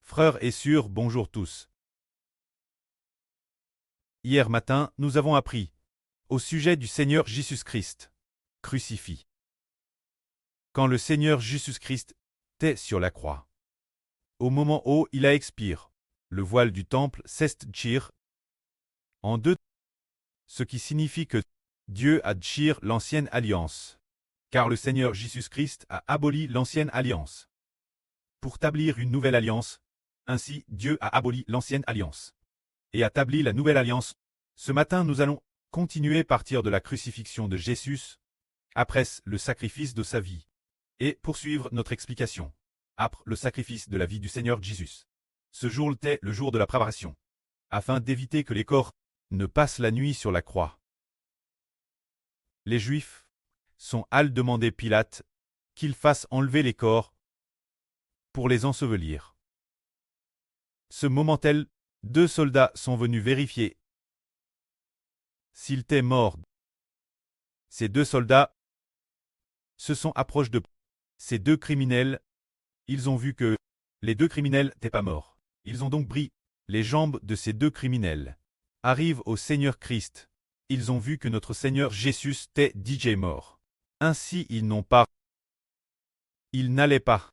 Frères et sœurs, bonjour tous. Hier matin, nous avons appris au sujet du Seigneur Jésus-Christ, crucifié. Quand le Seigneur Jésus-Christ était sur la croix, au moment où il a expiré, le voile du temple s'est tiré en deux, ce qui signifie que Dieu a déchiré l'ancienne alliance, car le Seigneur Jésus-Christ a aboli l'ancienne alliance pour établir une nouvelle alliance. Ainsi, Dieu a aboli l'ancienne alliance et établi la nouvelle alliance. Ce matin, nous allons continuer à partir de la crucifixion de Jésus, après le sacrifice de sa vie, et poursuivre notre explication, après le sacrifice de la vie du Seigneur Jésus. Ce jour était le jour de la préparation, afin d'éviter que les corps ne passent la nuit sur la croix. Les Juifs sont allés demander Pilate qu'il fasse enlever les corps pour les ensevelir. Ce moment-là, 2 soldats sont venus vérifier s'il était mort. Ces 2 soldats se sont approchés de ces 2 criminels. Ils ont vu que les 2 criminels n'étaient pas morts. Ils ont donc pris les jambes de ces 2 criminels. Arrivent au Seigneur Christ. Ils ont vu que notre Seigneur Jésus était déjà mort. Ainsi ils n'allaient pas.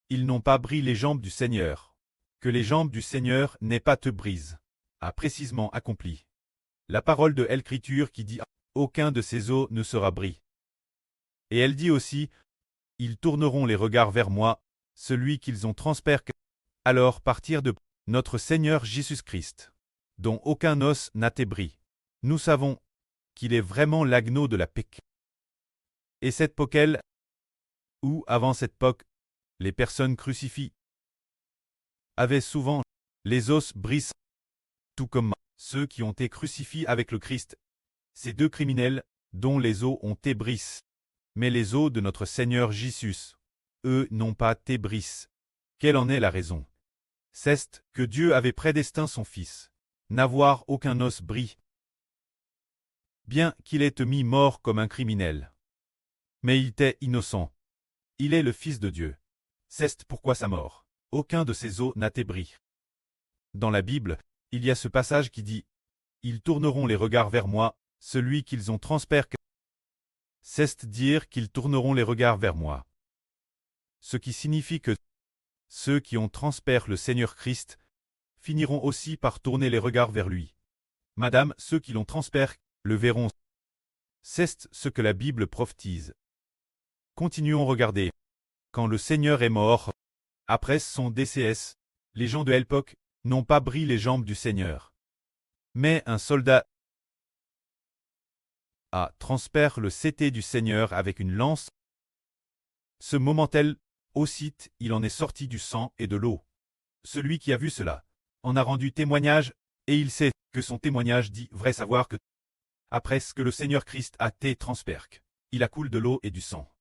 Ils n'ont pas pris les jambes du Seigneur. Que les jambes du Seigneur n'aient pas te brise, a précisément accompli la parole de l'Écriture qui dit « Aucun de ces os ne sera bris ». Et elle dit aussi « Ils tourneront les regards vers moi, celui qu'ils ont transpercé ». Alors partir de notre Seigneur Jésus-Christ, dont aucun os n'a été bris. Nous savons qu'il est vraiment l'agneau de la paix. Et cette époque, ou avant cette époque, les personnes crucifiées avaient souvent les os brisés, tout comme ceux qui ont été crucifiés avec le Christ. Ces 2 criminels, dont les os ont été brisés. Mais les os de notre Seigneur Jésus, eux, n'ont pas été brisés. Quelle en est la raison? C'est que Dieu avait prédestiné son Fils, n'avoir aucun os bris, bien qu'il ait été mis mort comme un criminel. Mais il était innocent. Il est le Fils de Dieu. C'est pourquoi sa mort. Aucun de ses os n'a été bris. Dans la Bible, il y a ce passage qui dit « Ils tourneront les regards vers moi, celui qu'ils ont transpercé ». C'est dire qu'ils tourneront les regards vers moi. Ce qui signifie que ceux qui ont transpercé le Seigneur Christ finiront aussi par tourner les regards vers lui. Madame, ceux qui l'ont transpercé le verront. C'est ce que la Bible prophétise. Continuons à regarder. Quand le Seigneur est mort, après son décès, les gens de l'époque n'ont pas brisé les jambes du Seigneur. Mais un soldat a transpercé le CT du Seigneur avec une lance. Ce moment-là, aussitôt, il en est sorti du sang et de l'eau. Celui qui a vu cela en a rendu témoignage, et il sait que son témoignage dit vrai, savoir que après ce que le Seigneur Christ a été transpercé, il a coulé de l'eau et du sang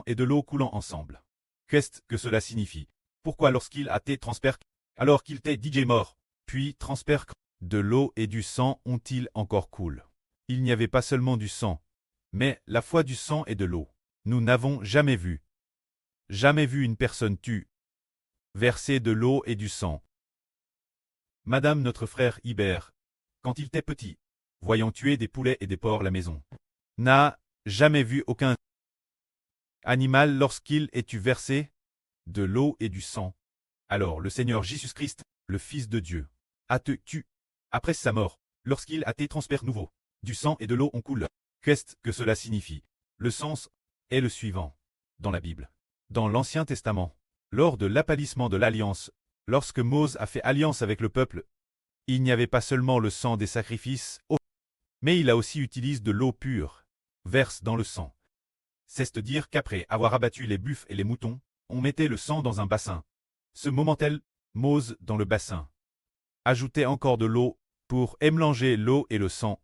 et de l'eau coulant ensemble. Qu'est-ce que cela signifie? Pourquoi lorsqu'il a été transpercé, alors qu'il était déjà mort, puis transpercé, de l'eau et du sang ont-ils encore coulé? Il n'y avait pas seulement du sang, mais la foi du sang et de l'eau. Nous n'avons jamais vu une personne tue, verser de l'eau et du sang. Madame notre frère Hibert, quand il était petit, voyant tuer des poulets et des porcs à la maison, n'a jamais vu aucun animal lorsqu'il ait eu versé de l'eau et du sang. Alors le Seigneur Jésus-Christ, le Fils de Dieu, a te tué après sa mort, lorsqu'il a été transpercé nouveau. Du sang et de l'eau ont coulé. Qu'est-ce que cela signifie? Le sens est le suivant. Dans la Bible, dans l'Ancien Testament, lors de l'appalissement de l'Alliance, lorsque Moïse a fait alliance avec le peuple, il n'y avait pas seulement le sang des sacrifices, mais il a aussi utilisé de l'eau pure, verse dans le sang. C'est-à-dire qu'après avoir abattu les buffles et les moutons, on mettait le sang dans un bassin. Ce moment-là, Moïse, dans le bassin, ajoutait encore de l'eau pour mélanger l'eau et le sang.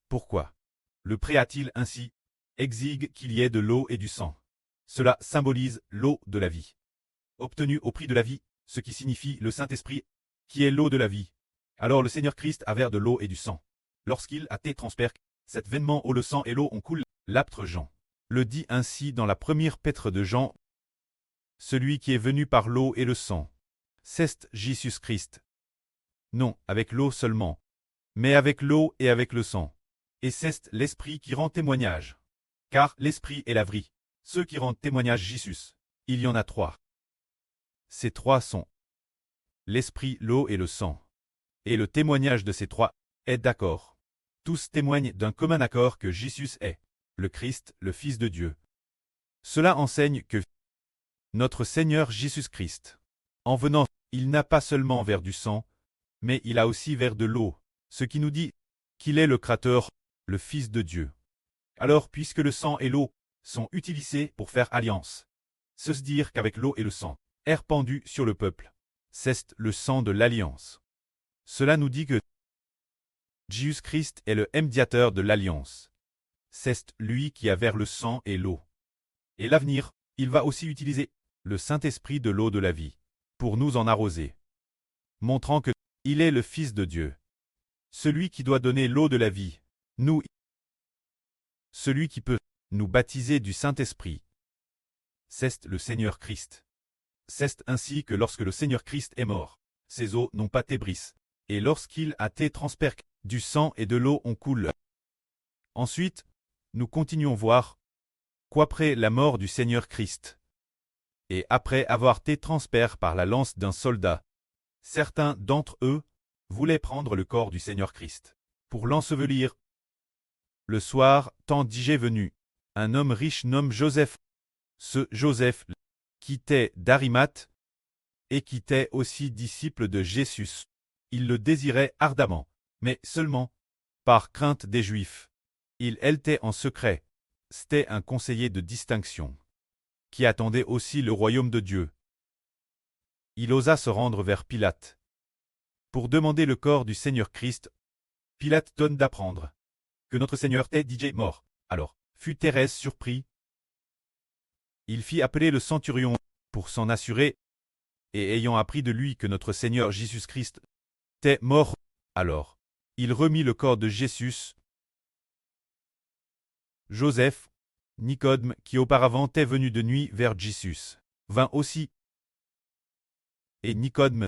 Pourquoi le pré a-t-il ainsi exige qu'il y ait de l'eau et du sang? Cela symbolise l'eau de la vie, obtenue au prix de la vie, ce qui signifie le Saint-Esprit, qui est l'eau de la vie. Alors le Seigneur Christ a versé de l'eau et du sang. Lorsqu'il a été transpercé, cet événement où le sang et l'eau ont coulé, l'apôtre Jean le dit ainsi dans la première lettre de Jean. Celui qui est venu par l'eau et le sang, C'est Jésus Christ. Non, avec l'eau seulement, mais avec l'eau et avec le sang. Et c'est l'Esprit qui rend témoignage. Car l'Esprit est la vie. Ceux qui rendent témoignage Jésus. Il y en a 3. Ces 3 sont l'Esprit, l'eau et le sang. Et le témoignage de ces 3 est d'accord. Tous témoignent d'un commun accord que Jésus est le Christ, le Fils de Dieu. Cela enseigne que notre Seigneur Jésus-Christ, en venant, il n'a pas seulement vers du sang, mais il a aussi vers de l'eau, ce qui nous dit qu'il est le Créateur, le Fils de Dieu. Alors, puisque le sang et l'eau sont utilisés pour faire alliance, se dire qu'avec l'eau et le sang est répandu sur le peuple, c'est le sang de l'alliance. Cela nous dit que Jésus-Christ est le médiateur de l'alliance. C'est lui qui a vers le sang et l'eau. Et l'avenir, il va aussi utiliser le Saint-Esprit de l'eau de la vie pour nous en arroser, montrant que il est le Fils de Dieu, celui qui doit donner l'eau de la vie, nous, celui qui peut nous baptiser du Saint-Esprit. C'est le Seigneur Christ. C'est ainsi que lorsque le Seigneur Christ est mort, ses eaux n'ont pas été brisées, et lorsqu'il a été transpercé, du sang et de l'eau on coule. Ensuite, nous continuons voir qu'après la mort du Seigneur Christ, et après avoir été transpercés par la lance d'un soldat, certains d'entre eux voulaient prendre le corps du Seigneur Christ pour l'ensevelir. Le soir, tandis est venu, un homme riche nommé Joseph. Ce Joseph quittait d'Arimathie et qui était aussi disciple de Jésus. Il le désirait ardemment, mais seulement par crainte des Juifs. Il était en secret. C'était un conseiller de distinction qui attendait aussi le royaume de Dieu. Il osa se rendre vers Pilate pour demander le corps du Seigneur Christ. Pilate donne d'apprendre que notre Seigneur était déjà mort. Alors, fut Thérèse surpris. Il fit appeler le centurion pour s'en assurer, et ayant appris de lui que notre Seigneur Jésus-Christ était mort, alors, il remit le corps de Jésus. Joseph, Nicodème, qui auparavant était venu de nuit vers Jésus, vint aussi. Et Nicodème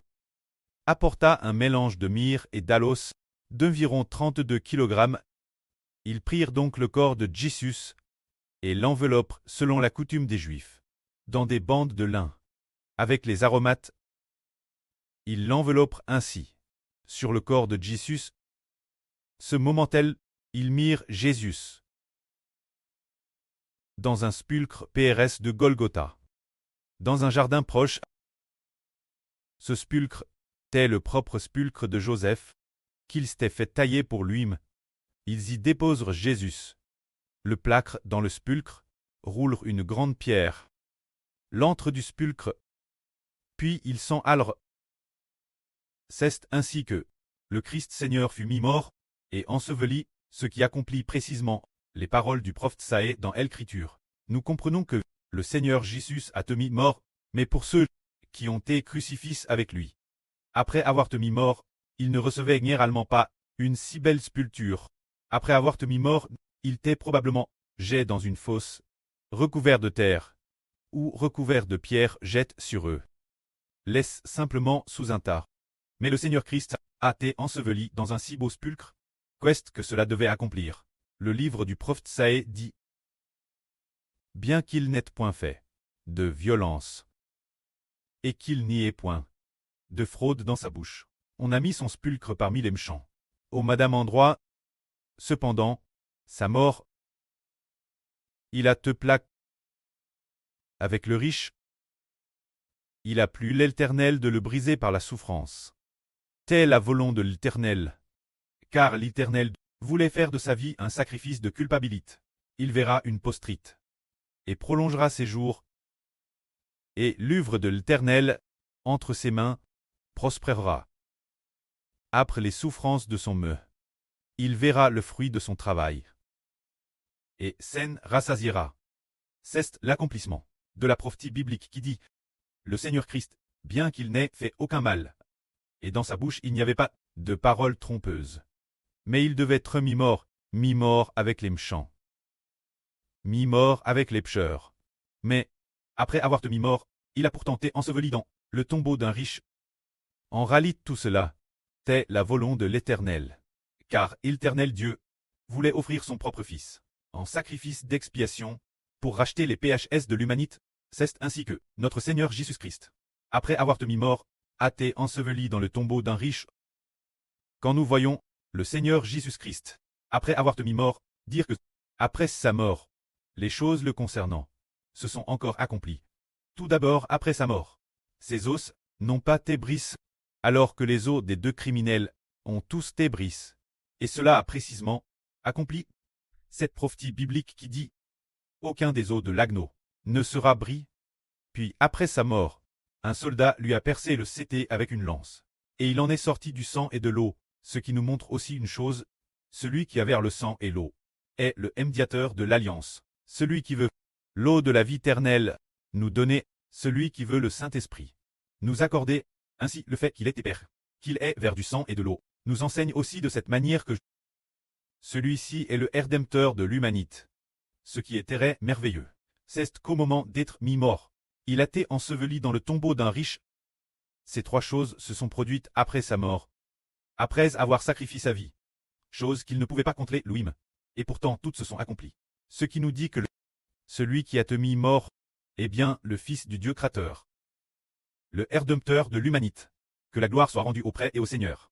apporta un mélange de myrrhe et d'aloès d'environ 32 kilogrammes. Ils prirent donc le corps de Jésus et l'enveloppent selon la coutume des Juifs, dans des bandes de lin, avec les aromates. Ils l'enveloppent ainsi. Sur le corps de Jésus, ce moment-là, ils mirent Jésus dans un sépulcre PRS de Golgotha, dans un jardin proche. Ce sépulcre était le propre sépulcre de Joseph, qu'il s'était fait tailler pour lui-même. Ils y déposèrent Jésus. Le placre dans le sépulcre, roulèrent une grande pierre. L'antre du sépulcre. Puis ils s'en allèrent. C'est ainsi que le Christ Seigneur fut mis mort et enseveli, ce qui accomplit précisément les paroles du prophète Isaïe dans l'Écriture. Nous comprenons que le Seigneur Jésus a été mis mort, mais pour ceux qui ont été crucifiés avec lui. Après avoir été mis mort, il ne recevait généralement pas une si belle sépulture. Après avoir été mis mort, il était probablement jeté dans une fosse, recouvert de terre, ou recouvert de pierres jette sur eux. Laisse simplement sous un tas. Mais le Seigneur Christ a été enseveli dans un si beau sépulcre, qu'est-ce que cela devait accomplir. Le livre du prophète Isaïe dit: bien qu'il n'ait point fait de violence, et qu'il n'y ait point de fraude dans sa bouche, on a mis son sépulcre parmi les méchants. Au madame endroit, cependant, sa mort, il a te plaque avec le riche. Il a plu l'Éternel de le briser par la souffrance. Telle la volonté de l'Éternel. Car l'Éternel voulait faire de sa vie un sacrifice de culpabilité. Il verra une postérité et prolongera ses jours. Et l'œuvre de l'Éternel, entre ses mains, prospérera. Après les souffrances de son mœu, il verra le fruit de son travail. Et s'en rassasiera. C'est l'accomplissement de la prophétie biblique qui dit: le Seigneur Christ, bien qu'il n'ait fait aucun mal, et dans sa bouche il n'y avait pas de paroles trompeuses, mais il devait être mis mort avec les méchants, mis mort avec les pécheurs. Mais, après avoir été mis mort, il a pourtant été enseveli dans le tombeau d'un riche. En réalité tout cela, c'est la volonté de l'Éternel. Car l'Éternel Dieu voulait offrir son propre Fils en sacrifice d'expiation pour racheter les péchés de l'humanité, c'est ainsi que notre Seigneur Jésus-Christ, après avoir mis mort, a été enseveli dans le tombeau d'un riche. Quand nous voyons le Seigneur Jésus-Christ, après avoir mis mort, dire que, après sa mort, les choses le concernant se sont encore accomplies. Tout d'abord après sa mort, ses os n'ont pas été brisés, alors que les os des deux criminels ont tous été brisés. Et cela a précisément accompli cette prophétie biblique qui dit « Aucun des os de l'agneau ne sera bris ». Puis après sa mort, un soldat lui a percé le cété avec une lance. Et il en est sorti du sang et de l'eau, ce qui nous montre aussi une chose, celui qui a vers le sang et l'eau est le médiateur de l'alliance. Celui qui veut l'eau de la vie éternelle nous donner, celui qui veut le Saint-Esprit nous accorder, ainsi le fait qu'il est Père, qu'il est vers du sang et de l'eau, nous enseigne aussi de cette manière que celui-ci est le Rédempteur de l'humanité. Ce qui est très merveilleux, c'est qu'au moment d'être mis mort, il a été enseveli dans le tombeau d'un riche. Ces trois choses se sont produites après sa mort, après avoir sacrifié sa vie, chose qu'il ne pouvait pas contrôler lui-même. Et pourtant toutes se sont accomplies. Ce qui nous dit que celui qui a été mis mort est bien le Fils du Dieu créateur, le Rédempteur de l'humanité. Que la gloire soit rendue auprès et au Seigneur.